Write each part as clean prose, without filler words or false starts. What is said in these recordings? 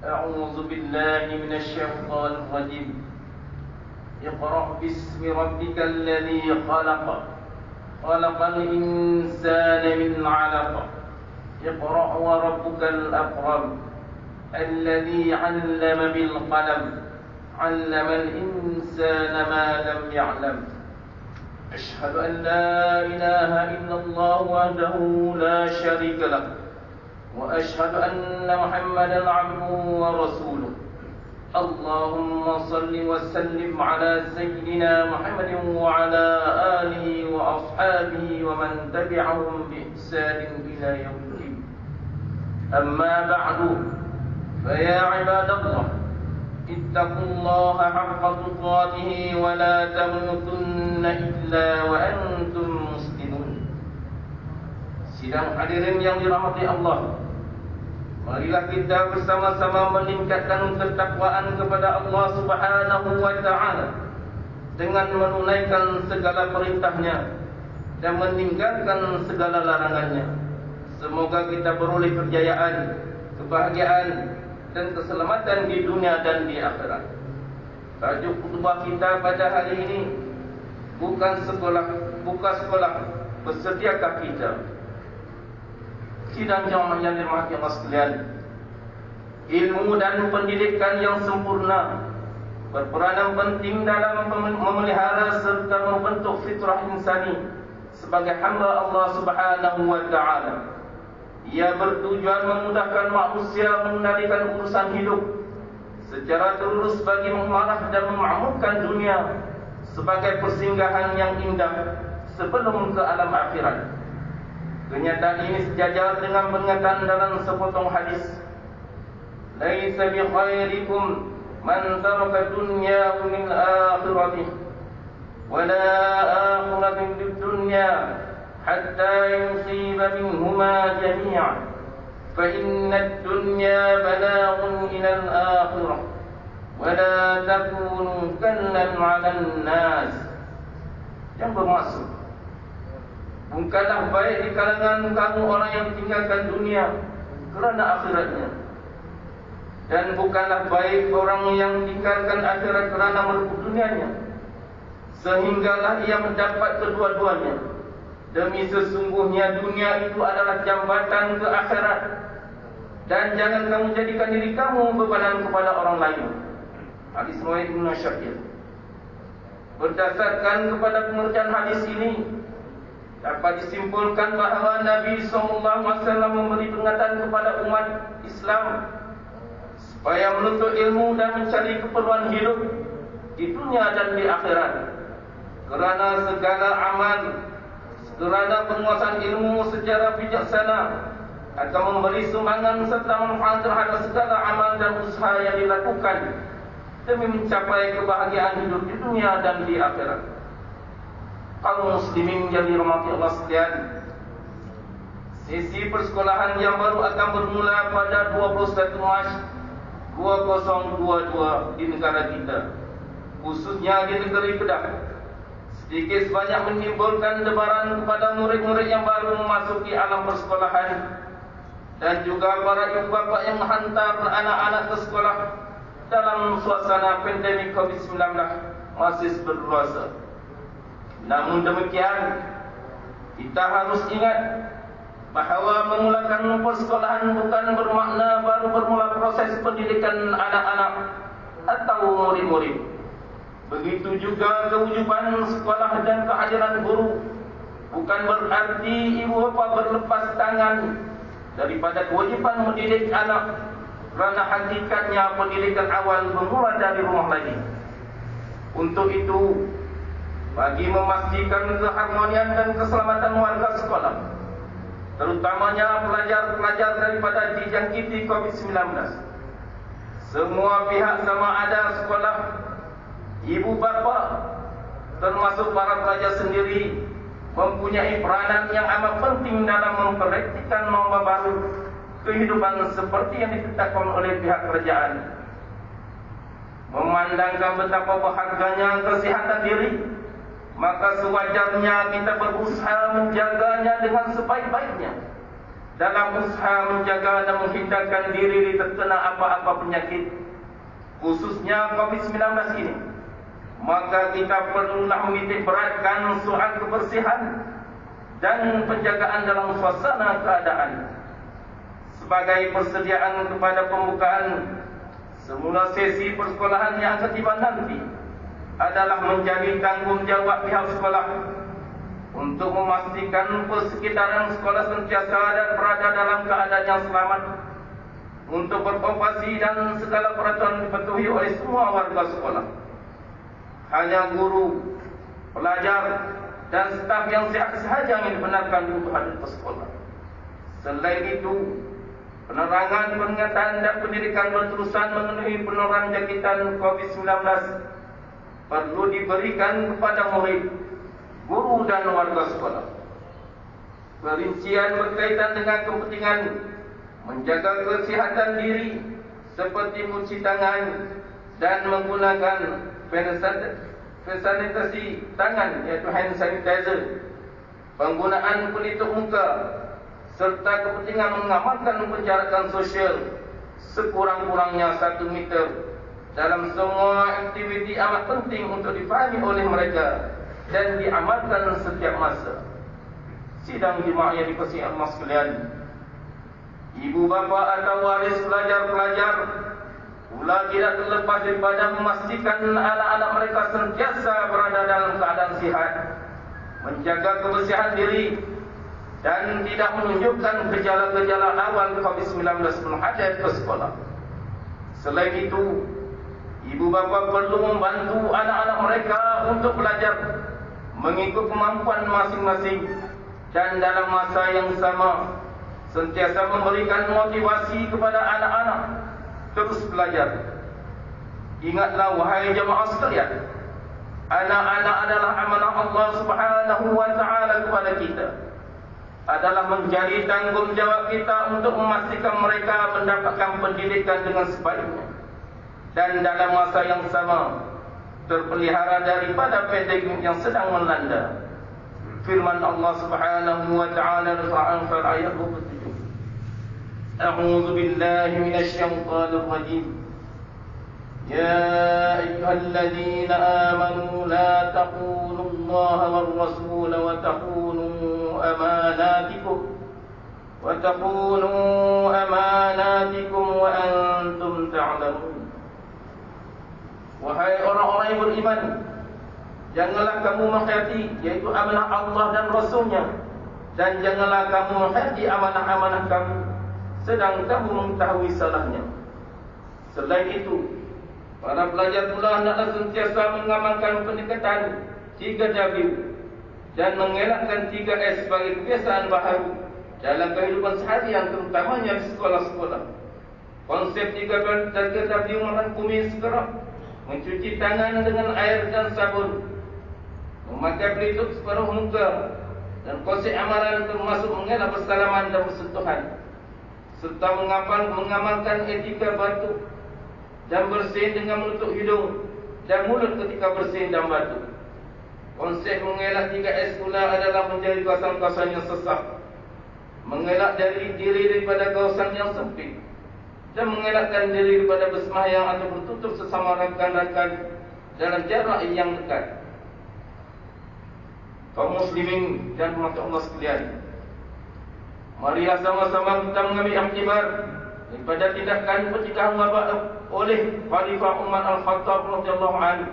أعوذ بالله من الشيطان الرجيم. اقرأ باسم ربك الذي خلق خلق الإنسان من علق اقرأ وربك الأكرم الذي علم بالقلم علم الإنسان ما لم يعلم. أشهد أن لا إله إلا الله وحده لا شريك له وأشهد أن محمدا عبده ورسوله. اللهم صل وسلم على سيدنا محمد وعلى آله وأصحابه ومن تبعهم بإحسان إلى يوم الدين. أما بعد فيا عباد الله اتقوا الله حق تقاته ولا تموتن إلا وأنتم مسلمون. Sidang hadirin yang dirahmati Allah, marilah kita bersama-sama meningkatkan ketakwaan kepada Allah Subhanahu wa Ta'ala dengan menunaikan segala perintahnya dan meninggalkan segala larangannya. Semoga kita beroleh kejayaan, kebahagiaan dan keselamatan di dunia dan di akhirat. Tajuk khutbah kita pada hari ini bukan sekolah, bersediakah kita? Sidang jamaah yang dirahmati Allah sekalian, ilmu dan pendidikan yang sempurna berperanan penting dalam memelihara serta membentuk fitrah insani sebagai hamba Allah Subhanahu wa Ta'ala. Ia bertujuan memudahkan manusia mengendalikan urusan hidup secara terurus bagi memarah dan memakmurkan dunia sebagai persinggahan yang indah sebelum ke alam akhirat. Kenyataan ini sejajar dengan pernyataan dalam sepotong hadis, laisa bi khairikum man taraka dunya min akhirati wa la akhirati bid dunya hatta yusiba minhuma jami'an fa inna ad-dunya balaghun ila al-akhirah wa la takunu kallan 'ala an-nas. Yang bermaksud, bukanlah baik di kalangan kamu orang yang tinggalkan dunia kerana akhiratnya, dan bukanlah baik orang yang tinggalkan akhirat kerana merebut dunianya, sehinggalah ia mendapat kedua-duanya. Demi sesungguhnya dunia itu adalah jambatan ke akhirat, dan jangan kamu jadikan diri kamu bebanan kepada orang lain. Hadis riwayat Ibnu Syakir. Berdasarkan kepada pengertian hadis ini, dapat disimpulkan bahawa Nabi SAW memberi peringatan kepada umat Islam supaya menuntut ilmu dan mencari keperluan hidup di dunia dan di akhirat, kerana segala amal, kerana penguasaan ilmu secara bijaksana akan memberi sumbangan serta manfaat terhadap segala amal dan usaha yang dilakukan demi mencapai kebahagiaan hidup di dunia dan di akhirat. Kaum muslimin yang dirahmati Allah sekalian, sesi persekolahan yang baru akan bermula pada 21 Mac 2022 di negara kita, khususnya di negeri Kedah, sedikit sebanyak menimbulkan debaran kepada murid-murid yang baru memasuki alam persekolahan dan juga para ibu bapa yang menghantar anak-anak ke sekolah dalam suasana pandemik COVID-19 masih berluasa. Namun demikian, kita harus ingat bahawa memulakan persekolahan bukan bermakna baru bermula proses pendidikan anak-anak atau murid-murid. Begitu juga kewujuban sekolah dan kehadiran guru bukan berarti ibu bapa berlepas tangan daripada kewajipan mendidik anak, kerana hakikatnya pendidikan awal bermula dari rumah lagi. Untuk itu, bagi memastikan keharmonian dan keselamatan warga sekolah, terutamanya pelajar-pelajar daripada dijangkiti COVID-19, semua pihak sama ada sekolah, ibu bapa, termasuk para pelajar sendiri, mempunyai peranan yang amat penting dalam mempraktikkan norma baru kehidupan seperti yang ditetapkan oleh pihak kerajaan. Memandangkan betapa berharganya kesihatan diri, maka sewajarnya kita berusaha menjaganya dengan sebaik-baiknya dalam usaha menjaga dan menghindarkan diri terkena apa-apa penyakit, khususnya COVID-19 ini, maka kita perlulah menitik beratkan soal kebersihan dan penjagaan dalam suasana keadaan. Sebagai persediaan kepada pembukaan semula sesi persekolahan yang akan tiba nanti, adalah menjadi tanggungjawab pihak sekolah untuk memastikan persekitaran sekolah sentiasa dan berada dalam keadaan yang selamat untuk beroperasi dan segala peraturan dipatuhi oleh semua warga sekolah. Hanya guru, pelajar dan staf yang sihat sahaja yang dibenarkan untuk hadir ke sekolah. Selain itu, penerangan, peringatan dan pendidikan berterusan mengenai penularan jangkitan COVID-19 perlu diberikan kepada murid, guru dan warga sekolah. Perincian berkaitan dengan kepentingan menjaga kesihatan diri seperti mencuci tangan dan menggunakan sanitasi tangan, iaitu hand sanitizer, penggunaan pelitup muka, serta kepentingan mengamalkan penjarakan sosial sekurang-kurangnya 1 meter dalam semua aktiviti amat penting untuk dipahami oleh mereka dan diamalkan setiap masa. Sidang jemaah yang dikasihi Allah sekalian, ibu bapa atau waris pelajar-pelajar pula tidak terlepas daripada memastikan anak-anak mereka sentiasa berada dalam keadaan sihat, menjaga kebersihan diri dan tidak menunjukkan gejala-gejala awal COVID-19 sebelum hadir ke sekolah. Selain itu, ibu bapa perlu membantu anak-anak mereka untuk belajar mengikut kemampuan masing-masing dan dalam masa yang sama sentiasa memberikan motivasi kepada anak-anak terus belajar. Ingatlah wahai jemaah sekalian, anak-anak adalah amanah Allah Subhanahu wa taala kepada kita. Adalah menjadi tanggungjawab kita untuk memastikan mereka mendapatkan pendidikan dengan sebaiknya dan dalam masa yang sama terpelihara daripada pandemik yang sedang melanda. Firman Allah Subhanahu wa taala dalam Al-Anfal ayat 27. A'udzu billahi minasy syaithanir rajim. Ya ayyuhalladzina amanu la taqulu Allaha war rasul wa taqulu amanatikum wa antum ta'lamun. Wahai orang-orang yang beriman, janganlah kamu mengkhianati, yaitu amanah Allah dan Rasulnya, dan janganlah kamu mengkhianati amanah-amanah kamu sedang kamu mengetahui salahnya. Selain itu, para pelajar pula hendaklah sentiasa mengamalkan pendekatan 3W dan mengelakkan 3S sebagai kebiasaan baharu dalam kehidupan seharian, terutamanya di sekolah-sekolah. Konsep 3W merangkumi segera mencuci tangan dengan air dan sabun, memakai pelitup separuh muka, dan konsep amalan termasuk mengelak bersalaman dan bersentuhan, serta mengamalkan etika batuk dan bersin dengan menutup hidung dan mulut ketika bersin dan batuk. Konsep mengelak 3S pula adalah menjadi kawasan-kawasan yang sesak, mengelak dari diri daripada kawasan yang sempit, dan mengelakkan diri daripada bersemayam atau bertutur sesama rakan-rakan dalam jarak yang dekat. Kaum muslimin dan umat Allah sekalian, marilah sama-sama kita mengambil iktibar daripada tindakan pertikaian wabak oleh Khalifah Umar Al-Khattab radhiyallahu anhu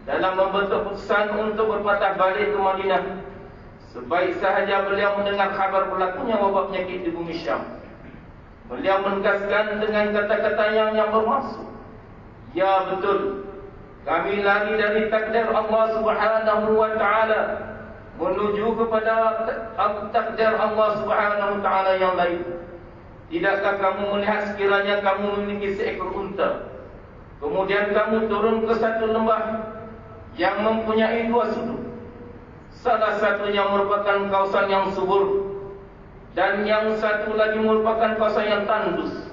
dalam membentuk keputusan untuk berpatah balik ke Madinah sebaik sahaja beliau mendengar kabar berlakunya wabak penyakit di bumi Syam. Beliau menegaskan dengan kata-kata yang bermaksud, ya betul, kami lari dari takdir Allah Subhanahu wa taala menuju kepada takdir Allah Subhanahu wa taala yang lain. Tidakkah kamu melihat sekiranya kamu memiliki seekor unta, kemudian kamu turun ke satu lembah yang mempunyai 2 sudut, salah satunya merupakan kawasan yang subur dan yang satu lagi merupakan kawasan yang tandus.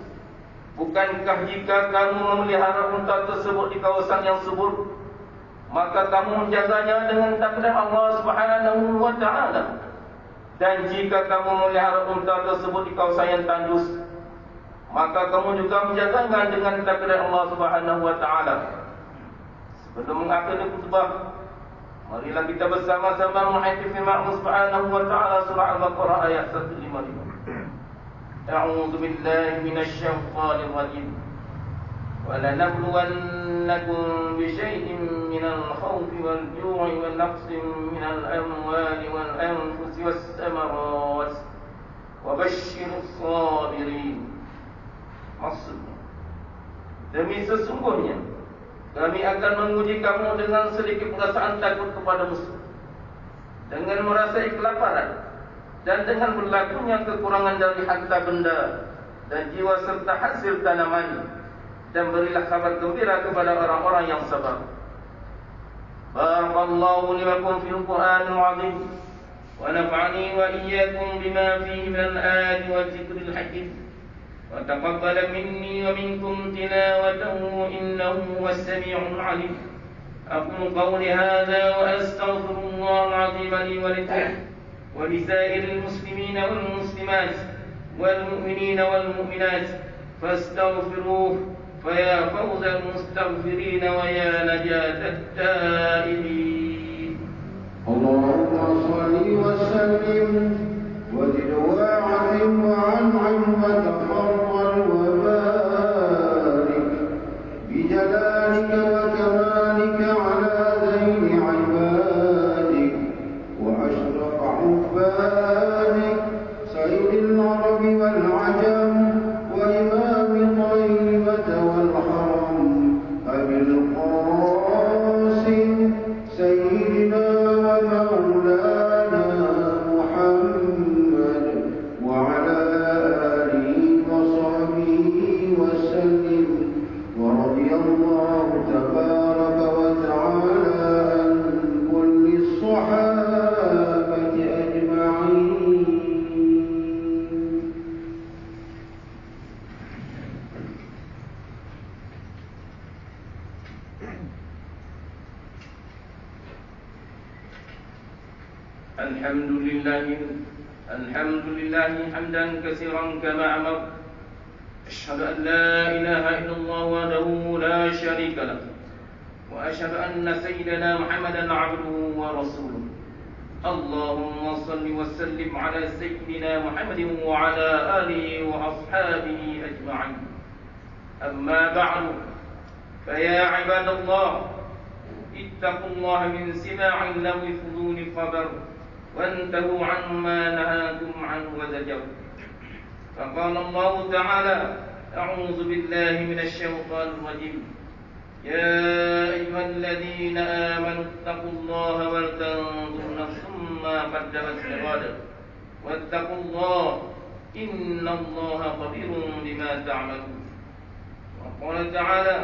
Bukankah jika kamu memelihara unta tersebut di kawasan yang subur, maka kamu menjaganya dengan takdir Allah Subhanahu wa taala? Dan jika kamu melihara unta tersebut di kawasan yang tandus, maka kamu juga menjaganya dengan takdir Allah Subhanahu wa taala. Sebelum mengakhiri khutbah, marilah kita bersama-sama menghayati firman Allah Subhanahu wa taala surah Al-Baqarah ayat 155. A'udzu billahi minasy syaithanir rajim. وَلَنَبْلُوَنَّكُمْ بِشَيْءٍ مِنَ الْخَوْفِ وَالْجُوعِ وَنَقْصٍ مِنَ الْأَمْوَالِ وَالْأَنفُسِ وَالثَّمَرَاتِ وَبَشِّرِ الصَّابِرِينَ. Maksudnya, demi sesungguhnya kami akan menguji kamu dengan sedikit perasaan takut kepada musuh, dengan merasai kelaparan, dan dengan berlakunya kekurangan dari harta benda dan jiwa serta hasil tanaman. Dan berilah kabar gembira kepada orang-orang yang sabar. Barakallahu li wa lakum fil Qur'anil 'azim wa nafa'ani wa iyyakum bima fihi min al-ayati wa dzikril hakim. Wa taqabbal minni wa minkum tilawatahu innahu huwas sami'ul 'alim. Aqulu qawli hadha wa astaghfirullahal 'azim li wa lakum wa li sa'iril muslimina wal muslimat wal mu'minina wal mu'minat fastaghfiruhu فيا فوز المستغفرين ويا نجاة التائبين. اللهم صل وسلم وزد وعظم وانعم وتفضل وبارك بجلالك وكمالك على ذين عبادك واشرف عبادك سيد العرب والعجم وإمام طيبة والحرم أبي القاسم سيدنا ومولانا محمد وعلى آله وصحبه وسلم. ورضي الله تبارك وتعالى عن كل الصحابة أجمعين. الحمد لله حمدا كثيرا كما أمر. أشهد أن لا إله إلا الله وحده لا شريك له وأشهد أن سيدنا محمدا عبده ورسوله. اللهم صل وسلم على سيدنا محمد وعلى آله وأصحابه أجمعين. أما بعد، فيا عباد الله، اتقوا الله من سماع اللغو فضول الخبر وانتهوا عما نهاكم عنه وزجر. فقال الله تعالى: أعوذ بالله من الشيطان الرجيم. يا أيها الذين آمنوا اتقوا الله ولتنظر نفس ما قدمت لغد واتقوا الله إن الله خبير بما تعملون. وقال تعالى: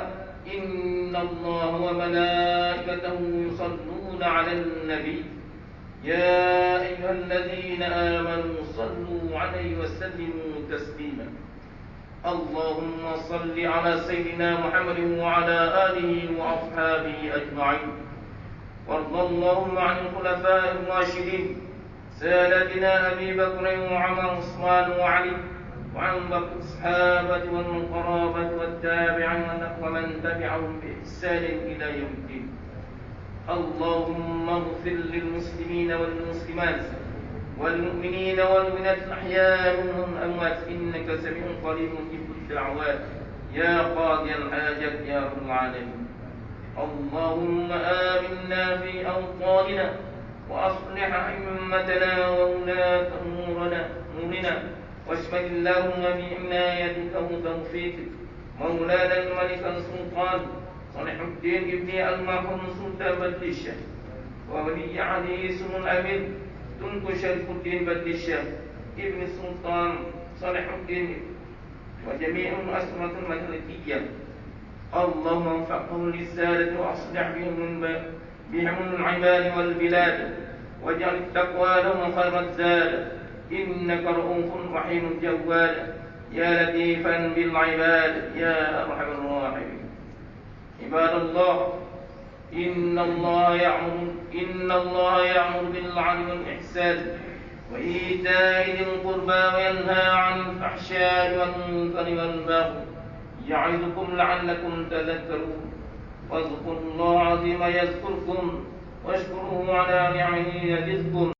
إن الله وملائكته يصلون على النبي يا أيها الذين آمنوا صلوا عليه وسلموا تسليما. اللهم صل على سيدنا محمد وعلى آله وأصحابه أجمعين. وارض اللهم عن الخلفاء الراشدين سادتنا أبي بكر وعمر وعثمان وعلي وعن باقي الصحابة والقرابة والتابعين ومن تبعهم بإحسان إلى يوم الدين. اللهم اغفر للمسلمين والمسلمات والمؤمنين والمؤمنات الأحياء منهم الأموات إنك سميع قريب مجيب الدعوات يا قاضي الحاجات يا رب العالمين. اللهم آمنا في أوطاننا وأصلح أئمتنا وولاة أمورنا واشمل اللهم بعنايتك وتوفيقك مولانا الملك السلطان صالح الدين ابن المرحوم سلطان بديشة وولي عليه اسم الأمير تنكو شرف الدين بديشة ابن السلطان صالح الدين وجميع الأسرة الملكية. اللهم وفقهم للسادة وأصلح بهم العباد والبلاد واجعل التقوى لهم خير الزاد إنك رؤوف رحيم جواد يا لطيفا بالعباد يا أرحم الراحمين. عباد الله، إن الله يأمر بالعدل والإحسان وإيتاء ذي القربى وينهى عن الفحشاء والمنكر والبغي يعظكم لعلكم تذكرون واذكروا الله العظيم يذكركم واشكروه على نعمه يزدكم